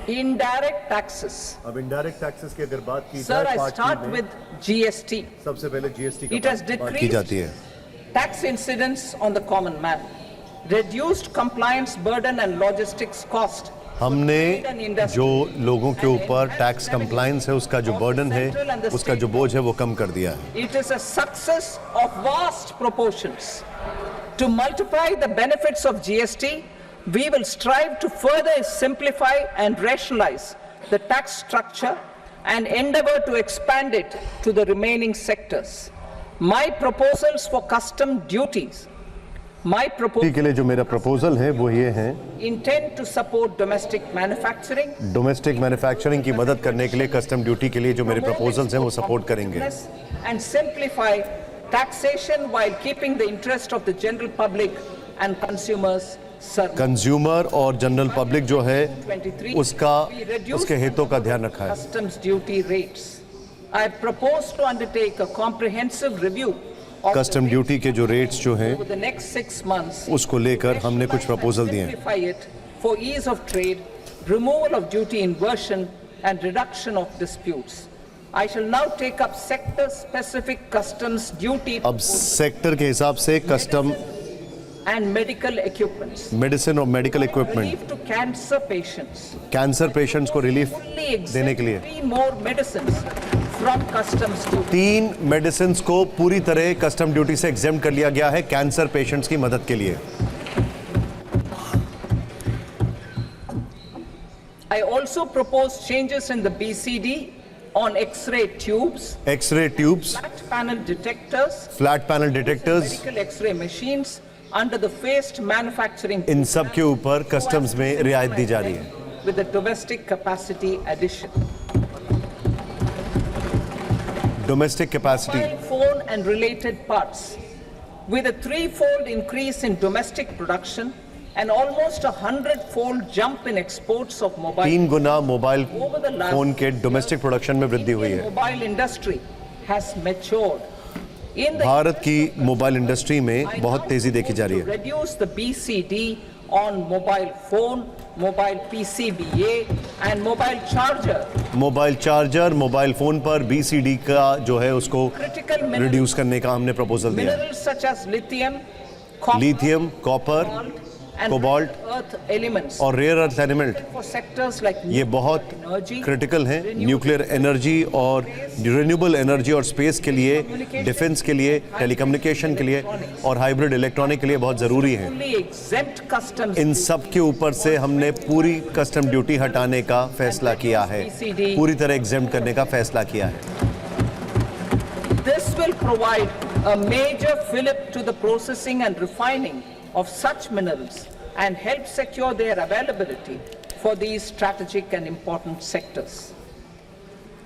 Indirect taxes. अब indirect taxes की अगर बात की Sir, जाए I start with GST. सबसे पहले जीएसटी It has की बात की decreased जाती है। tax incidence on the common man, reduced compliance burden and logistics cost. हमने जो लोगों के ऊपर टैक्स कंप्लायंस है उसका जो बर्डन है उसका जो बोझ है वो कम कर दिया है। It is a success of vast proportions. To multiply the benefits of GST, we will strive to further simplify and rationalize the tax structure and endeavor to expand it to the remaining sectors. My proposals for custom duties, के लिए जो मेरा proposal है वो ये है, intend to support domestic manufacturing, domestic manufacturing की मदद करने के लिए कस्टम ड्यूटी के लिए जो मेरे प्रपोजल्स हैं वो सपोर्ट करेंगे and simplify taxation while keeping the interest of the general public and consumers served. Consumer और जनरल पब्लिक जो है 23, उसका we reduce उसके हितों का ध्यान रखा है। customs duty rates. I propose to undertake a comprehensive review of custom the duty के जो रेट्स जो हैं over the next 6 months. उसको लेकर हमने कुछ प्रपोजल दिए हैं। Simplify it for ease of trade, removal of duty inversion and reduction of disputes. I shall now take up sector-specific customs duty अब सेक्टर के हिसाब से custom and medical equipments. Medicine और medical equipment, Relief to cancer patients. Cancer patients को relief Only देने के लिए 3 more medicines from customs duty. 3 medicine को पूरी तरह कस्टम ड्यूटी से एग्जेम्प्ट कर लिया गया है कैंसर पेशेंट्स की मदद के लिए। I also propose changes in the BCD on X-ray tubes, X-ray tubes, flat panel detectors, flat panel detectors, medical X-ray machines under the phased manufacturing इन सब के ऊपर कस्टम्स में रियायत दी जा रही है। with the domestic capacity addition. Domestic capacity, Mobile phone and related parts. With a 3-fold increase in domestic production and almost a 100-fold jump in exports of mobile 3 Guna mobile over the last phone के domestic production में वृद्धि हुई Indian है। mobile industry has matured. In the Bharat की mobile industry में बहुत तेजी देखी जा रही to है। reduce the BCD on mobile phone, mobile PCBA and mobile charger. Mobile charger, mobile phone पर BCD का जो है उसको Critical minerals, रिड्यूस करने का हमने प्रपोजल दिया है। minerals such as lithium, copper, lithium, copper, cobalt and cobalt rare earth elements और rare earth element for sectors like ये बहुत energy, क्रिटिकल हैं न्यूक्लियर एनर्जी और रिन्यूएबल एनर्जी और स्पेस के लिए, डिफेंस के लिए, टेलीकम्युनिकेशन के लिए और हाइब्रिड इलेक्ट्रॉनिक के लिए बहुत ज़रूरी है। fully exempt customs इन सब के ऊपर से हमने पूरी कस्टम ड्यूटी हटाने का फैसला किया है, पूरी तरह एग्जेम्प्ट करने का फैसला किया है। This will provide a major fillip to the processing and refining of such minerals and help secure their availability for these strategic and important sectors.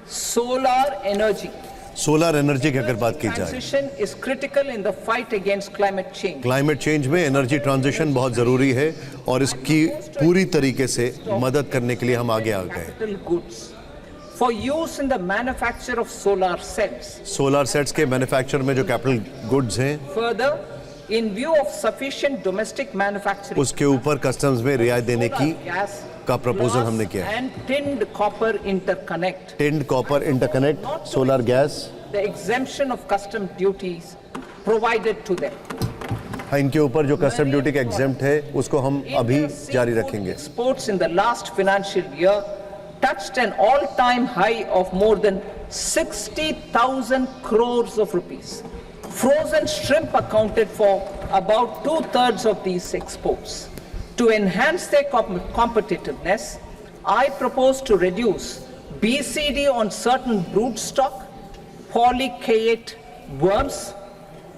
Solar energy. Solar energy की अगर बात की जाए, Transition is critical in the fight against climate change. Climate change में energy transition बहुत ज़रूरी है और इसकी पूरी तरीके से मदद करने के लिए हम आगे आ गए। Capital goods for use in the manufacture of solar cells. Solar sets के मैन्युफैक्चर में जो कैपिटल गुड्स हैं Further, in view of sufficient domestic manufacturing, उसके ऊपर कस्टम्स में रियायत देने की gas, का प्रपोजल glass हमने किया है। and tinned copper interconnect. Tinned copper interconnect, solar gas, The exemption of custom duties provided to them. इनके ऊपर जो कस्टम ड्यूटी का एग्जेम्प्ट है उसको हम अभी जारी रखेंगे। Exports in the last financial year touched an all-time high of more than 60,000 crores of rupees. Frozen shrimp accounted for about 2/3 of these exports. To enhance their competitiveness, I propose to reduce BCD on certain broodstock, polychaete worms,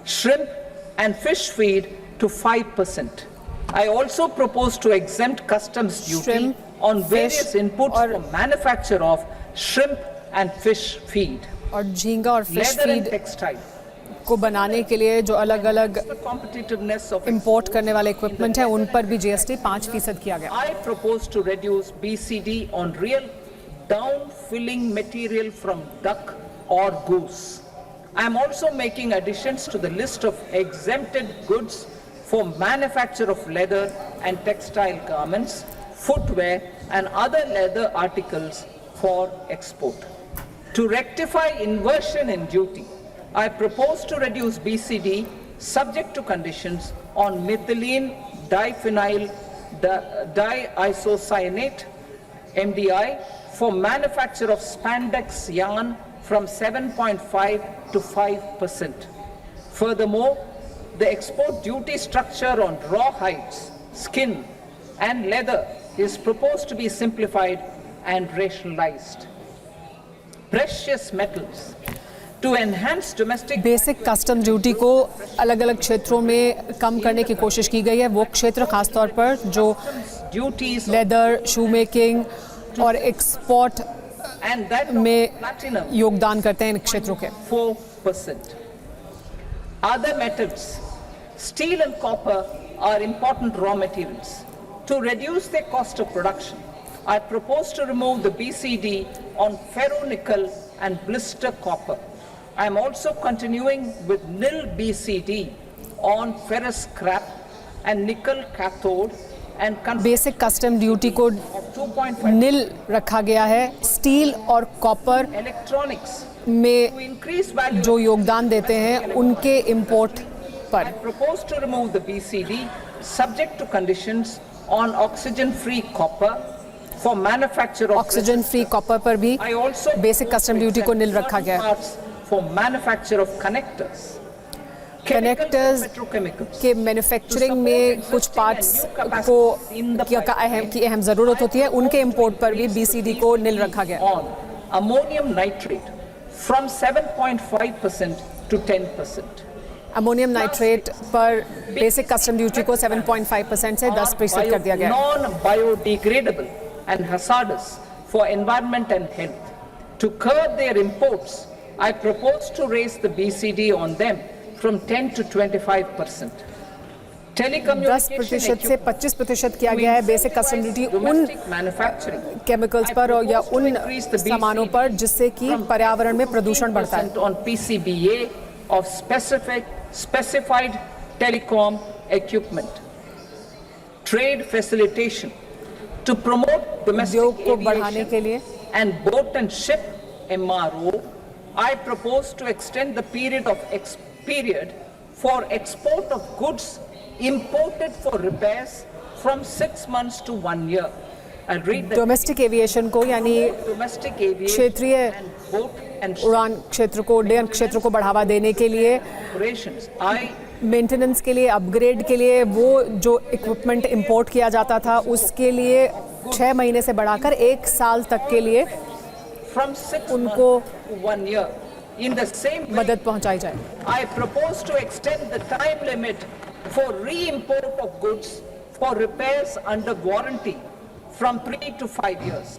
shrimp and fish feed to 5%. I also propose to exempt customs duty Shrimp, on various fish inputs और- for manufacture of shrimp and fish feed, और झींगा और fish leather and feed textile. को बनाने के लिए जो अलग अलग The competitiveness of इंपोर्ट करने वाले इक्विपमेंट है उन पर भी GST 5% किया गया। I propose to reduce BCD on real down-filling material from duck or goose. I am also making additions to the list of exempted goods for manufacture of leather and textile garments footwear, and other leather articles for export. To rectify inversion in duty, I propose to reduce BCD subject to conditions on methylene diphenyl diisocyanate MDI for manufacture of spandex yarn from 7.5 to 5%. Furthermore, the export duty structure on raw hides, skin, and leather is proposed to be simplified and rationalized. Precious metals. To enhance domestic basic custom duty को अलग अलग क्षेत्रों में कम करने की कोशिश की गई है। वो क्षेत्र खासतौर पर जो duties लेदर, शू मेकिंग और एक्सपोर्ट and that of में platinum योगदान करते हैं इन क्षेत्रों के। 4%. Other metals, steel and copper are important raw materials. To reduce their cost of production, I propose to remove the BCD on ferronickel and blister copper. I am also continuing with nil BCD on ferrous scrap and nickel cathode and basic custom duty को 2.5 नील रखा गया है। Steel और copper electronics to में increase value. जो योगदान देते हैं उनके इंपोर्ट पर। I propose to remove the BCD subject to conditions on oxygen-free copper for manufacture of oxygen free copper पर भी I also basic custom duty को नील रखा गया है। parts for manufacture of connectors. Connectors Petrochemicals. के manufacturing में कुछ parts को की अहम ज़रूरत होती है, उनके इंपोर्ट पर भी बीसीडी को नील रखा गया। On ammonium nitrate from 7.5% to 10%. Ammonium nitrate पर बेसिक कस्टम ड्यूटी को 7.5% से 10% कर दिया गया है। Non-biodegradable and hazardous for environment and health. To curb their imports, I propose to raise the BCD on them from 10 to 25%. 10% से 25% किया गया है बेसिक कस्टम ड्यूटी उन केमिकल्स पर और या उन सामानों पर जिससे कि पर्यावरण में प्रदूषण बढ़ता है। On PCBA of specified telecom equipment. Trade facilitation to promote domestic उद्योग को बढ़ाने के लिए and boat and ship MRO. I propose to extend the period for export of goods imported for repairs from 6 months to 1 year. I'll read the domestic aviation को यानी domestic aviation क्षेत्रीय and boat and उड़ान क्षेत्र को उड्डयन क्षेत्र को बढ़ावा देने के लिए operations. I मेंटेनेंस के लिए अपग्रेड के लिए वो जो इक्विपमेंट इंपोर्ट किया जाता था उसके लिए 6 महीने से बढ़ाकर 1 साल तक के लिए from 6 उनको months to 1 year. In the same way, मदद पहुंचाई जाए। I propose to extend the time limit for re-import of goods for repairs under warranty from 3 to 5 years.